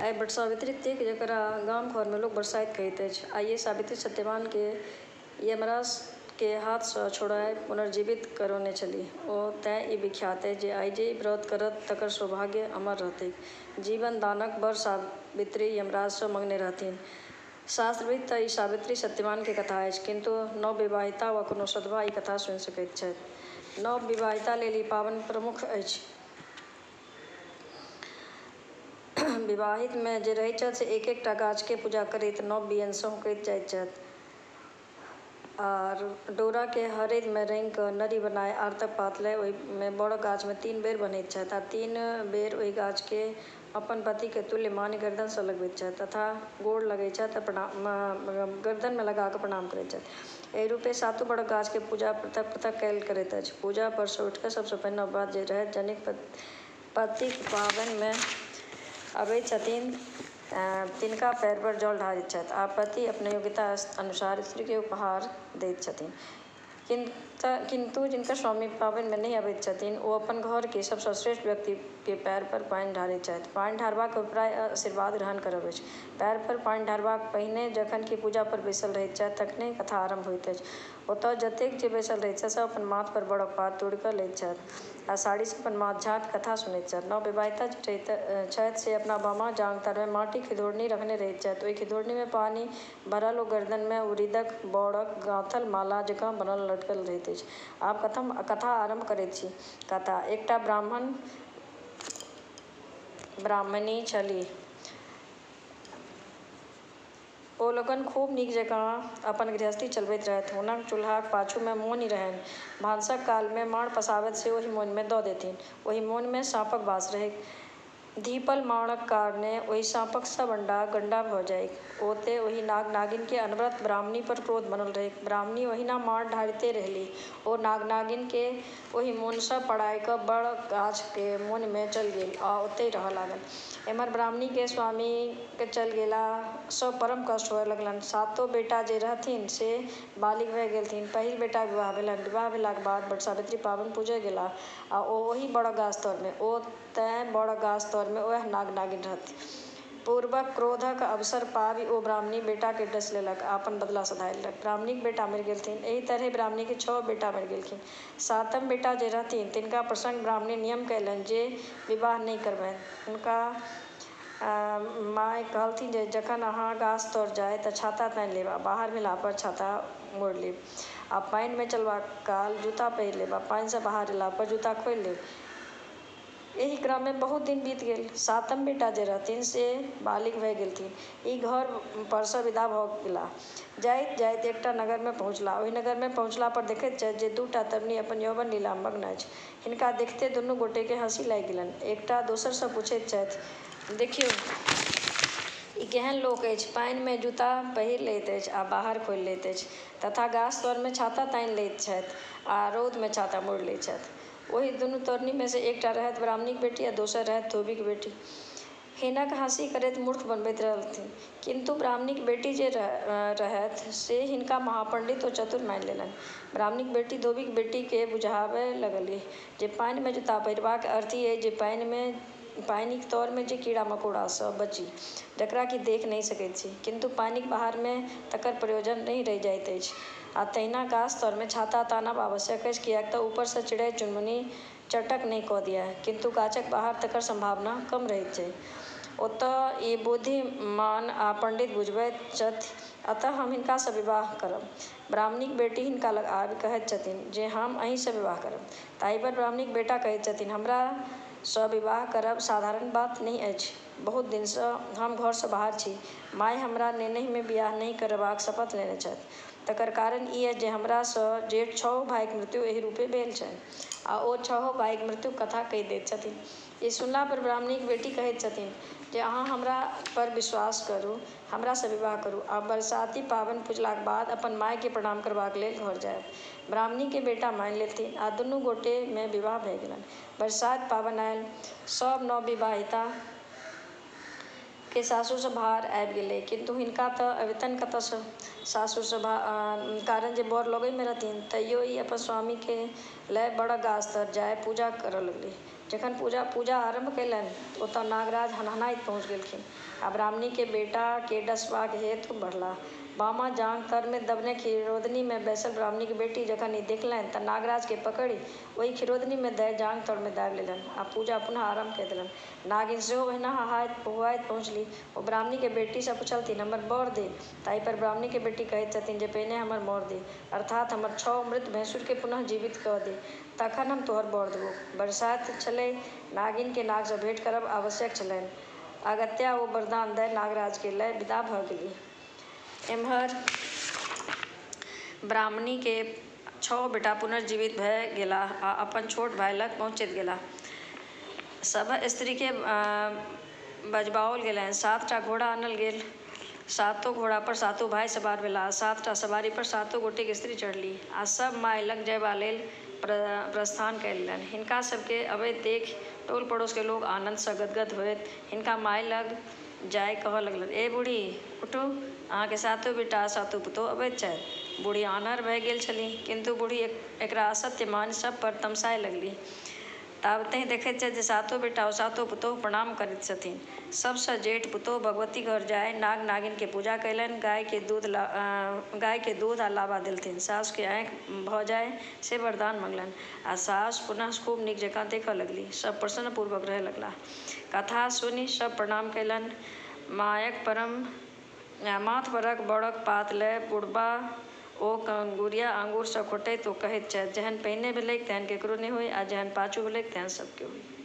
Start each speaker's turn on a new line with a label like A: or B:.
A: आइ but Savitri तेक जकरा गाम घर में लोग बरसाइत कहैत अछि। आइए सावित्री सत्यवान के यमराज के हाथ सँ छोड़ाए पुनर्जीवित करौने छलीह। ओ तें ई विख्यात अछि जे आइ जे ई व्रत करत तकर सौभाग्य अमर रहतैक। जीवन दानक बर सावित्री यमराज सँ मंगने रहथिन। शास्त्रविद तऽ ई सावित्री सत्यवान के कथा अछि, किंतु नवविवाहिता वा कोनो सधवा ई कथा सुनि सकैत छथि। नवविवाहिता लेल ई पाबनि प्रमुख अछि। विवाहित में जे रहैत छथि से एक एकटा गाछ के पूजा करैत नव बियन सँ हुंकैत जाइत छथि आर डोरा के हरदि में रंगि क नड़ी बनाए आरतक पात लए ओहि में बड़ गाछ में 3 बेर बन्हैत छथि आ 3 बेर ओहि गाछ के अपन पति के तुल्य मानि गर्दन सँ लगबैत छथि तथा गोड़ लगैत छथि आ गर्दन में लगा क प्रणाम करैत छथि। एहि रूपे 7 बड़ गाछ के पूजा पृथक पृथक कयल करैत अछि। पूजा पर सँ उठि क सबसँ पहिने बात जे रहैत जनिक पतिक पाबनि में अबैत छथिन तिनका पैर पर जल ढारैत छथि आ पति अपन योग्यता अनुसार स्त्री के उपहार दैत छथिन। किंतु जिनकर स्वामी पाबनि में नहि अबैत छथिन ओ अपन घर के सबसँ श्रेष्ठ व्यक्ति के पैर पर पानि ढारैत छथि। पानि ढारबाक अभिप्राय आशीर्वाद ग्रहण करब अछि। पैर पर पानि ढारबाक पहिने जखन कि पूजा पर बैसल रहैत छथि तखने कथा आरंभ होइत अछि। ओतय जतेक जे बैसल रहैत छथि सभ अपन माथ पर बड़क पात तोड़ि क लैत छथि आ साड़ी सँ अपन माथ झाँपि कथा सुनैत छथि। नवविवाहिता जे रहैत छथि से अपना बामा जांघ तर में माटिक खिधौरनी रखने रहैत छथि। ओहि खिधौरनी में पानि भरल ओ गर्दन में उड़ीदक बौरक गाँथल माला जकाँ बनल लटकल रहैत अछि। आब कथा आरंभ करैत छी। कथा: एकटा ब्राह्मणी छलीह। ओ लोकनि खूब नीक जकाँ अपन गृहस्थी चलबैत रहथि। हुनक चूल्हाक पाछू में मोनि रहनि। भानसक काल में माँड़ पसाबैत से ओहि मोनि में दऽ देथिन। ओहि मोनि में साँपक वास रहैक। धीपल माँड़क कारणेँ ओहि साँपक सब अंडा गंडा भ जाइक। ओतए ओहि नाग नागिन के अनवरत ब्राह्मणी पर क्रोध बनल रहैक। ब्राह्मणी ओहिना माँड़ ढारिते रहलीह। ओ नाग नागिन के ओहि मोनि सँ पड़ाइ क बड़ गाछ के मोनि में चलि गेल आ ओतहि रहय लागल। एम्हर ब्राह्मणी के स्वामी के चलि गेला सँ परम कष्ट होए लगलनि। 7 बेटा जे रहथिन से बालिग भए गेलथिन। पहिल बेटाक विवाह भेलनि। विवाह भेलाक बाद बट सावित्री पाबनि पूजय गेलाह आ ओहि बड़ गाछ तर में। ओ तेँ बड़ गाछ तर में ओएह नाग नागिन रहथि। पूर्वक क्रोधक अवसर पाबि ओ ब्राह्मणी बेटा के डसि लेलक आ अपन बदला सधा लेलक। ब्राह्मणीक बेटा मरि गेलथिन। एहि तरहें ब्राह्मणी के 6 बेटा मरि गेलखिन। 7म बेटा जे रहथिन तिनका प्रसंग ब्राह्मणी नियम कयलनि जे विवाह नहि करबनि। हुनका माय कहलथिन जे जखन अहाँ गाछ तर जाय त छाता तानि लेब आ बाहर भेला पर छाता मोड़ि लेब आ पानि में चलबाक काल जूता पहिर लेब आ पानि सँ बाहर अयला पर जूता खोलि लेब। एहि क्रम में बहुत दिन बीत गेल। 7म बेटा जे रहथिन से बालिग भए गेलथिन। ई घर पर सँ विदा भ गेलाह। जाइत जाइत एकटा नगर में पहुँचलाह। ओहि नगर में पहुँचला पर देखैत छथि जे 2 टा तरुणी अपन यौवन लीला में मग्न अछि। हिनका देखिते दुनू गोटे के हँसी लागि गेलनि। एकटा दोसर सँ पूछैत छथि, देखियौ ई केहन लोक अछि, पानि में जूता पहिर लैत अछि आ बाहर खोलि लैत अछि तथा गाछ तर में छाता तानि लैत छथि आ रौद में छाता मोड़ि लैत छथि। ओहि दुनू तरुणी में सँ एकटा रहथि ब्राह्मणीक बेटी आ दोसर रहथि धोबीक बेटी। हिनक हँसी करैत मूर्ख बनबैत रहथिन। किंतु ब्राह्मणीक बेटी जे रहथि से हिनका महापंडित ओ चतुर मानि लेलनि। ब्राह्मणीक बेटी धोबीक बेटी के बुझाबय लगलीह जे पानि में जूता पहिरबाक अर्थ ई अछि जे पानिक तर में जे कीड़ा मकोड़ा सँ बची जकरा कि देख नहि सकैत छी, किंतु पानिक बाहर में तकर प्रयोजन नहि रहि जाइत अछि। आ तहिना गाछ तर में छाता तानब आवश्यक अछि, किएक त ऊपर सँ चिड़ै चुनमुनी चटक नहि क दिअए, किंतु गाछक बाहर तकर संभावना कम रहैत छै। ओतय ई बुद्धिमान आ पंडित बुझबैत छथि, अतः हम हिनका सँ विवाह करब। ब्राह्मणीक बेटी हिनका लग आबि कहैत छथिन जे हम अहीं सँ विवाह करब। ताहि पर ब्राह्मणीक बेटा कहैत छथिन, हमरा सँ विवाह करब साधारण बात नहि अछि। बहुत दिन सँ हम घर सँ बाहर छी। माय हमरा नेनहि में बियाह नहि करबाक शपथ लेने छथि। तकर कारण ई अछि जे हमरा सँ जेठ 6 भाइक मृत्यु एहि रूपे भेल छनि। आ ओ 6 भाइक मृत्युक कथा कहि दैत छथिन। ई सुनला पर ब्राह्मणीक बेटी कहैत छथिन जे अहाँ हमरा पर विश्वास करू, हमरा सँ विवाह करू आ बरसाती पाबनि पूजलाक बाद अपन माय के प्रणाम करबाक लेल घर जायब। ब्राह्मणी के बेटा मानि लेलथिन आ दुनू गोटे में विवाह भए गेलनि। बरसाइत पाबनि आयल। सब नवविवाहिता के सासुर सँ भार आबि गेलै, किंतु हिनका त अबैतनि कतय सँ सासुर सँ कारण जे बर लगै में रहथिन। तइयो ई अपन स्वामी के लए बड़ गाछ तर जाय पूजा करय लगलीह। जखन पूजा आरंभ कयलनि ओतऽ नागराज हनहनाइत पहुँच गेलखिन आ ब्राह्मणी के बेटा के डसबाक हेतु बढ़ला। बामा जांघ तर में दबने खिरोदनी में बैसल ब्राह्मणी के बेटी जखन ई देखलनि तऽ नागराज के पकड़ि ओहि खिरोदनी में दए जांघ तर में दाबि लेलनि आ पूजा पुनः आरंभ कऽ देलनि। नागिन सेहो ओहिना हुआइत पहुँचली। ओ ब्राह्मणी के बेटी सँ पुछलथिन, हमर बर दे। ताहि पर ब्राह्मणी के बेटी कहैत छथिन जे पहिने हमर बर दे, अर्थात हमर 6 मृत भैंसुर के पुनः जीवित कऽ दे, तखन हम तोहर बर देबौ। बरसाइत छलै, नागिन के नाग सँ भेंट करब आवश्यक छलनि। अगत्या ओ वरदान दए नागराज के लए विदा भऽ गेलीह। एम्हर ब्राह्मणी के 6 बेटा पुनर्जीवित भऽ गेलाह आ अपन छोट भाइ लग पहुँचैत गेलाह। सभ स्त्री के बजबाओल गेलनि, 7टा घोड़ा आनल गेल। 7 घोड़ा पर 7 भाइ सवार भेलाह। 7टा सवारी पर 7 गोटेक स्त्री चढ़लीह आ सब माय लग जयबा लेल प्रस्थान कऽ लेलनि। हिनका सबके अबैत देखि टोल पड़ोस के लोग आनन्द सँ गदगद होइत हिनका माय लग जाय कहऽ लगलनि, ए बूढ़ी उठू, अहाँके 7 बेटा आ 7 पुतोह अबैत छथि। बूढ़ी आन्हर भऽ गेल छलीह, किन्तु बूढ़ी एकरा असत्य मानि सब पर तमसाए लगलीह। ताबतहि देखैत छथि जे 7 बेटा ओ 7 पुतोह प्रणाम करैत छथिन। सबसँ जेठ पुतोह भगवती घर जाय नाग नागिन के पूजा कयलनि, गाय के दूध आ लाबा देलथिन। सासु के आँखि भऽ जाय से वरदान मंगलनि आ सासु पुनः खूब नीक जकाँ देखऽ लगलीह। सब प्रसन्न पूर्वक रहय लगलाह। कथा सुनि सब प्रणाम कयलनि। माथ परक बड़क पात लए बुढ़बा ओ गुड़िया आँगुर सँ खोटैत ओ कहैत छथि, जेहन पहिने भेलैक तेहन केकरो नहि होय आ जेहन पाछू भेलैक तेहन सबके होय।